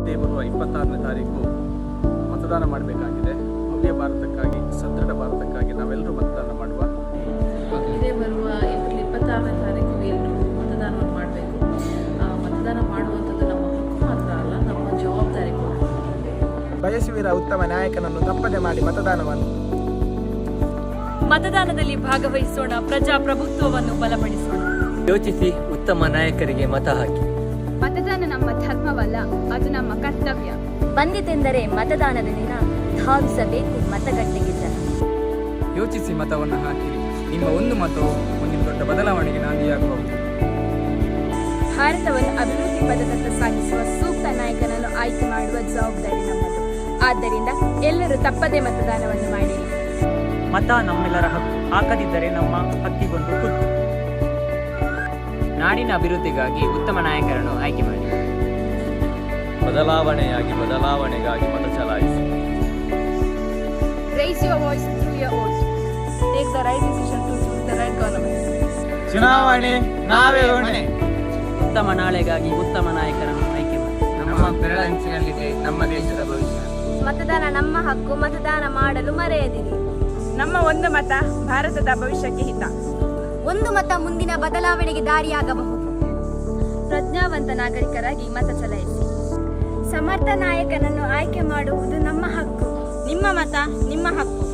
ಇದೇ ಬರುವ 26ನೇ ತಾರೀಕು ಮತದಾನ ಮಾಡಬೇಕಾಗಿದೆ. ಭವ್ಯ ಭಾರತಕ್ಕಾಗಿ, ಸದೃಢ ಭಾರತಕ್ಕಾಗಿ ನಾವೆಲ್ಲರೂ ಮತದಾನ ಮಾಡುವ. ಇದೇ ಬರುವ ಏಪ್ರಿಲ್ 26ನೇ ತಾರೀಕು ಎಲ್ಲರೂ ಮತದಾನವನ್ನು ಮಾಡಬೇಕು. ಮತದಾನ ಮಾಡುವಂಥದ್ದು ನಮ್ಮ ಹಕ್ಕು ಮಾತ್ರ ಅಲ್ಲ, ನಮ್ಮ ಜವಾಬ್ದಾರಿ ಕೂಡ. ಬಯಸುವಿರ ಉತ್ತಮ ನಾಯಕನನ್ನು ತಪ್ಪದೆ ಮಾಡಿ ಮತದಾನದಲ್ಲಿ ಭಾಗವಹಿಸೋಣ, ಪ್ರಜಾಪ್ರಭುತ್ವವನ್ನು ಬಲಪಡಿಸೋಣ. ಯೋಚಿಸಿ ಉತ್ತಮ ನಾಯಕರಿಗೆ ಮತ ಹಾಕಿ. ಮತದಾನ ನಮ್ಮ ಧರ್ಮವಲ್ಲ, ಅದು ನಮ್ಮ ಕರ್ತವ್ಯ. ಬಂದಿತೆಂದರೆ ಮತದಾನದ ದಿನ ಧಾವಿಸಬೇಕು ಮತಗಟ್ಟೆಗೆ ಜನ. ಯೋಚಿಸಿ ಮತವನ್ನು ಹಾಕಿರಿ. ನಿಮ್ಮ ಒಂದು ಮತವು ಮುಂದಿನ ದೊಡ್ಡ ಬದಲಾವಣೆಗೆ ನಾಂದಿಯಾಗಬಹುದು. ಭಾರತವನ್ನು ಅಭಿವೃದ್ಧಿ ಪಥದತ್ತ ಸಾಗಿಸುವ ಸೂಕ್ತ ನಾಯಕನನ್ನು ಆಯ್ಕೆ ಮಾಡುವ ಜವಾಬ್ದಾರಿ ನಮ್ಮದು. ಆದ್ದರಿಂದ ಎಲ್ಲರೂ ತಪ್ಪದೇ ಮತದಾನವನ್ನು ಮಾಡಿರಿ. ಮತ ನಮ್ಮೆಲ್ಲರ ಹಕ್ಕು. ಹಾಕದಿದ್ದರೆ ನಮ್ಮ ಹಕ್ಕಿಗೊಂದು ಕುತ್ತು. ನಾಡಿನ ಅಭಿವೃದ್ಧಿಗಾಗಿ ಉತ್ತಮ ನಾಯಕರನ್ನು ಆಯ್ಕೆ ಮಾಡಿ. ಬದಲಾವಣೆಗಾಗಿ ಮತ ಚಲಾಯಿಸಿ. Raise your voice through your vote. Take the right decision to choose the right government. ಚುನಾವಣೆ ನಾವೇ ಹೊಣೆ. ಉತ್ತಮ ನಾಳೆಗಾಗಿ ಉತ್ತಮ ನಾಯಕರನ್ನು ಆಯ್ಕೆ ಮಾಡಿ. ನಮ್ಮ ಬೆರಳಂಚಿನಲ್ಲಿದೆ ನಮ್ಮ ದೇಶದ ಭವಿಷ್ಯ. ಮತದಾನ ನಮ್ಮ ಹಕ್ಕು, ಮತದಾನ ಮಾಡಲು ಮರೆಯದಿರಿ. ನಮ್ಮ ಒಂದು ಮತ ಭಾರತದ ಭವಿಷ್ಯಕ್ಕೆ ಹಿತ. ಒಂದು ಮತ ಮುಂದಿನ ಬದಲಾವಣೆಗೆ ದಾರಿಯಾಗಬಹುದು. ಪ್ರಜ್ಞಾವಂತ ನಾಗರಿಕರಾಗಿ ಮತ ಚಲಾಯಿಸಿ. ಸಮರ್ಥ ನಾಯಕನನ್ನು ಆಯ್ಕೆ ಮಾಡುವುದು ನಮ್ಮ ಹಕ್ಕು. ನಿಮ್ಮ ಮತ ನಿಮ್ಮ ಹಕ್ಕು.